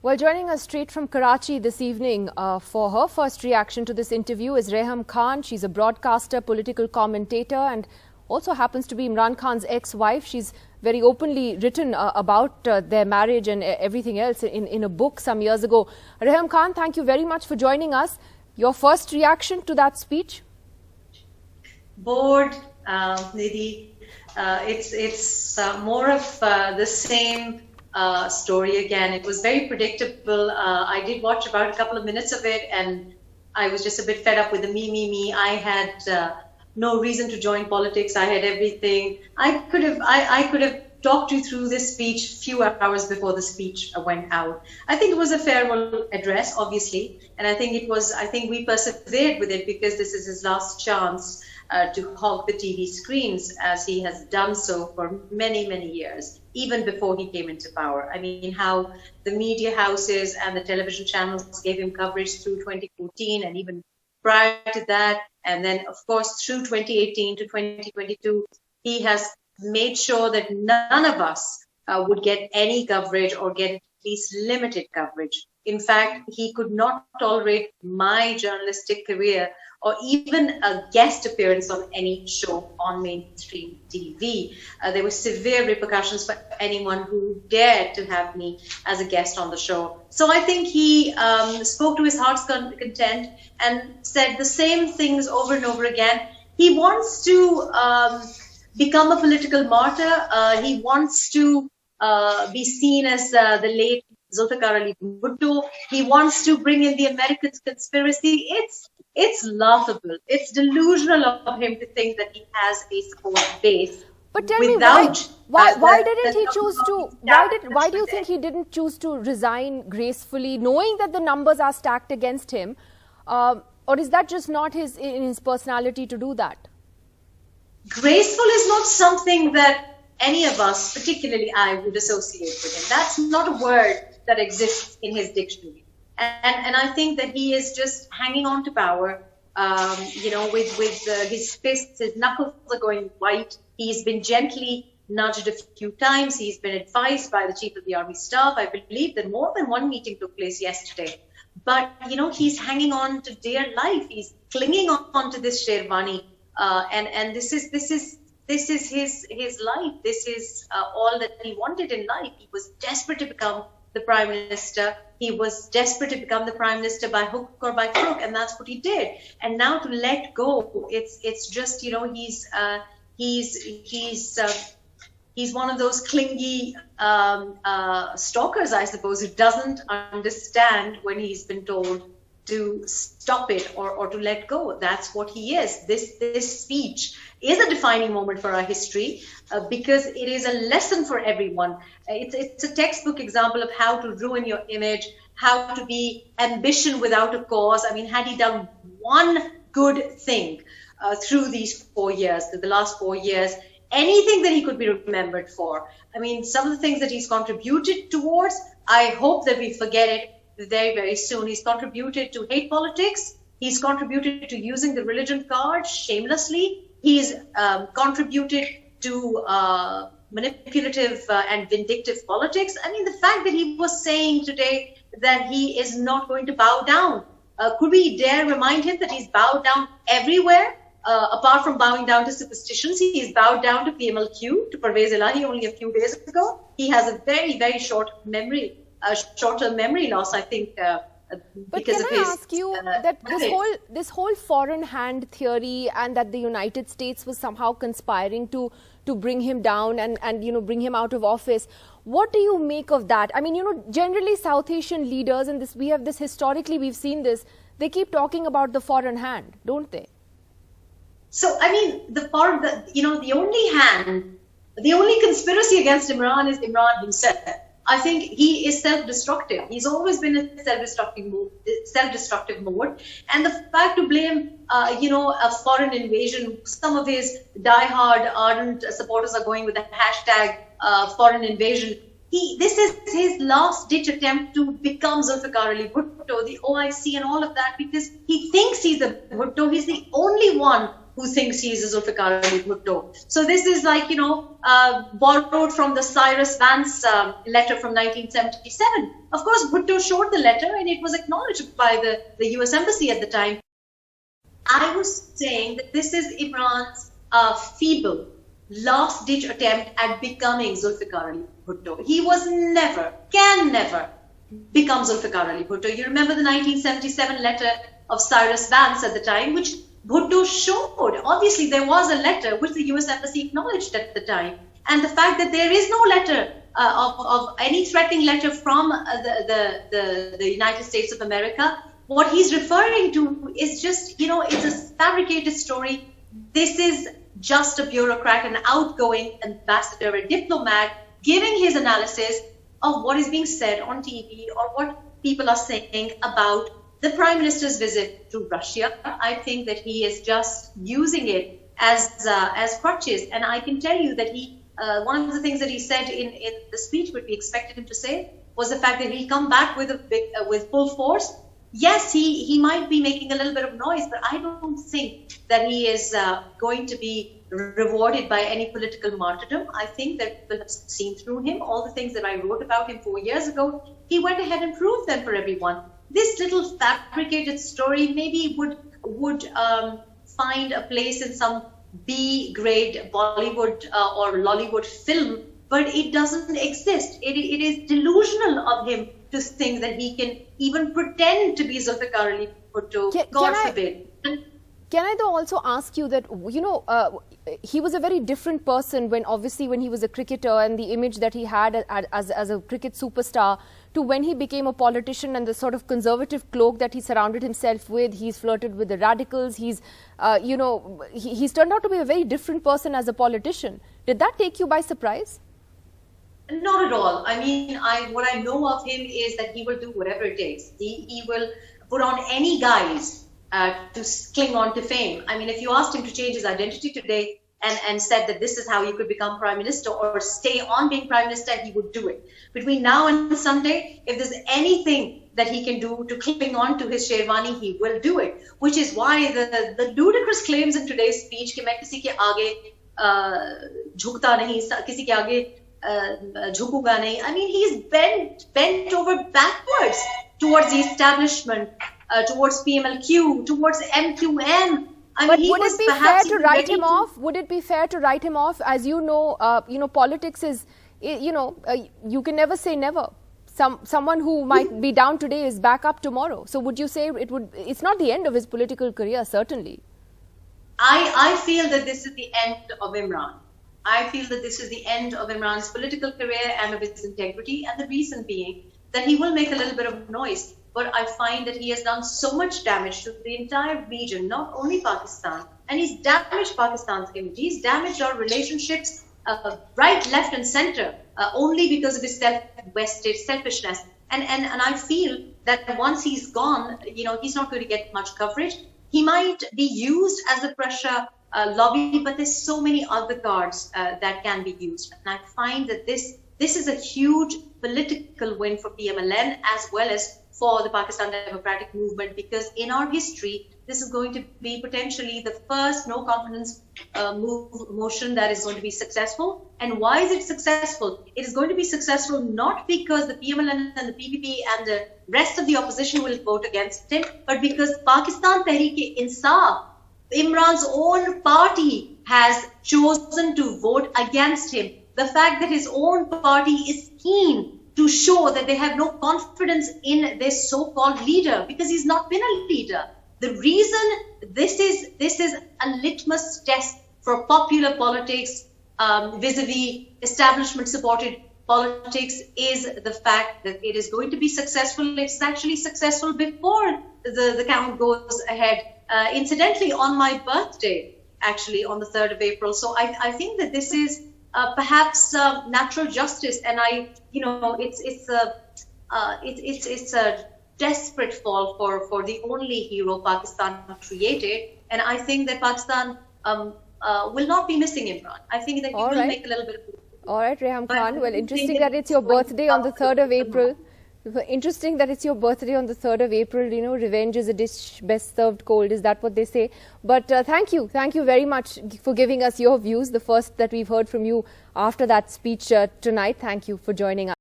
Well, joining us straight from Karachi this evening for her first reaction to this interview is Reham Khan. She's a broadcaster, political commentator, and also happens to be Imran Khan's ex-wife. She's very openly written about their marriage and everything else in a book some years ago. Reham Khan, thank you very much for joining us. Your first reaction to that speech? Bored, Nidhi. It's more of the same story again. It was very predictable. I did watch about a couple of minutes of it, and I was just a bit fed up with the me. I had no reason to join politics. I had everything. I could have talked you through this speech a few hours before the speech went out. I think it was a farewell address, obviously, and I think we persevered with it because this is his last chance to hog the TV screens, as he has done so for many, many years, even before he came into power. I mean, how the media houses and the television channels gave him coverage through 2014 and even prior to that. And then, of course, through 2018 to 2022, he has made sure that none of us would get any coverage or get at least limited coverage. In fact, he could not tolerate my journalistic career or even a guest appearance on any show on mainstream TV. There were severe repercussions for anyone who dared to have me as a guest on the show. So I think he spoke to his heart's content and said the same things over and over again. He wants to become a political martyr. He wants to be seen as the late Zulfikar Ali Bhutto. He wants to bring in the American conspiracy. It's laughable. It's delusional of him to think that he has a support base. But tell me, why didn't he choose to? Why do you think he didn't choose to resign gracefully, knowing that the numbers are stacked against him, or is that just not in his personality to do that? Graceful is not something that any of us, particularly I, would associate with him. That's not a word that exists in his dictionary. And I think that he is just hanging on to power, with his fists, his knuckles are going white. He's been gently nudged a few times. He's been advised by the Chief of the Army Staff. I believe that more than one meeting took place yesterday. But, he's hanging on to dear life. He's clinging on to this Sherwani. And this is his life. This is all that he wanted in life. He was desperate to become the Prime Minister. He was desperate to become the Prime Minister by hook or by crook, and that's what he did. And now to let go, it's just, he's one of those clingy stalkers, I suppose, who doesn't understand when he's been told to stop it or to let go. That's what he is. This speech is a defining moment for our history because it is a lesson for everyone. It's a textbook example of how to ruin your image, how to be ambition without a cause. I mean, had he done one good thing through these 4 years, the last 4 years, anything that he could be remembered for. I mean, some of the things that he's contributed towards, I hope that we forget it very, very soon. He's contributed to hate politics. He's contributed to using the religion card shamelessly. He's contributed to manipulative and vindictive politics. I mean, the fact that he was saying today that he is not going to bow down. Could we dare remind him that he's bowed down everywhere? Apart from bowing down to superstitions, he is bowed down to PMLQ, to Parvez Elahi only a few days ago. He has a very, very short-term memory loss, I think, because of his... But can I ask you that this whole foreign hand theory, and that the United States was somehow conspiring to bring him down and bring him out of office, what do you make of that? I mean, generally South Asian leaders, and historically we've seen this, they keep talking about the foreign hand, don't they? So, I mean, the only conspiracy against Imran is Imran himself. I think he is self-destructive. He's always been in self-destructive mode. And the fact to blame, a foreign invasion, some of his die-hard, ardent supporters are going with the hashtag foreign invasion. This is his last-ditch attempt to become Zulfikar Ali Bhutto, the OIC and all of that, because he thinks he's a Bhutto. He's the only one who thinks he is a Zulfikar Ali Bhutto. So this is like, borrowed from the Cyrus Vance letter from 1977. Of course, Bhutto showed the letter and it was acknowledged by the US Embassy at the time. I was saying that this is Imran's feeble, last-ditch attempt at becoming Zulfikar Ali Bhutto. He was never, can never become Zulfikar Ali Bhutto. You remember the 1977 letter of Cyrus Vance at the time, which Bhutto showed. Obviously, there was a letter which the US Embassy acknowledged at the time. And the fact that there is no letter of any threatening letter from the United States of America, what he's referring to is just, it's a fabricated story. This is just a bureaucrat, an outgoing ambassador, a diplomat, giving his analysis of what is being said on TV or what people are saying about the Prime Minister's visit to Russia. I think that he is just using it as crutches. And I can tell you that one of the things that he said in the speech, what we expected him to say, was the fact that he'll come back with full force. Yes, he might be making a little bit of noise, but I don't think that he is going to be rewarded by any political martyrdom. I think that people have seen through him. All the things that I wrote about him 4 years ago, he went ahead and proved them for everyone. This little fabricated story maybe would find a place in some B-grade Bollywood or Lollywood film, but it doesn't exist. It is delusional of him to think that he can even pretend to be Zulfikar Ali Bhutto. God forbid. Can I though also ask you that, he was a very different person when he was a cricketer and the image that he had as a cricket superstar, to when he became a politician and the sort of conservative cloak that he surrounded himself with. He's flirted with the radicals. He's turned out to be a very different person as a politician. Did that take you by surprise? Not at all. I mean, what I know of him is that he will do whatever it takes. He will put on any guise to cling on to fame. I mean, if you asked him to change his identity today and said that this is how you could become Prime Minister or stay on being Prime Minister, he would do it. Between now and Sunday, if there's anything that he can do to cling on to his Sherwani, he will do it. Which is why the ludicrous claims in today's speech, कि मैं किसी के आगे झुकता नहीं, किसी के आगे झुकूंगा नहीं. I mean, he's bent over backwards towards the establishment, towards PMLQ, towards MQM. But would it be fair to write him off? Would it be fair to write him off? As you know, politics is, you can never say never. Someone who might be down today is back up tomorrow. So would you say it's not the end of his political career, certainly? I feel that this is the end of Imran. I feel that this is the end of Imran's political career and of its integrity. And the reason being that he will make a little bit of noise. But I find that he has done so much damage to the entire region, not only Pakistan. And he's damaged Pakistan's image. He's damaged our relationships right, left and center only because of his self-vested selfishness. And I feel that once he's gone, he's not going to get much coverage. He might be used as a pressure lobby, but there's so many other cards that can be used. And I find that this is a huge political win for PMLN as well as for the Pakistan Democratic Movement, because in our history, this is going to be potentially the first no confidence motion that is going to be successful. And why is it successful? It is going to be successful not because the PMLN and the PPP and the rest of the opposition will vote against him, but because Pakistan Tehreek-e-Insaf, Imran's own party, has chosen to vote against him. The fact that his own party is keen to show that they have no confidence in this so-called leader, because he's not been a leader. The reason this is a litmus test for popular politics vis-a-vis establishment-supported politics is the fact that it is going to be successful. It's actually successful before the count goes ahead. Incidentally, on my birthday, actually on the 3rd of April. So I think that this is perhaps natural justice, and it's a desperate fall for the only hero Pakistan created, and I think that Pakistan will not be missing Imran. I think that he will make a little bit of. All right, Reham Khan. Well, interesting that it's your birthday on the 3rd of April. Interesting that it's your birthday on the 3rd of April. You know, revenge is a dish best served cold. Is that what they say? But thank you very much for giving us your views. The first that we've heard from you after that speech tonight. Thank you for joining us.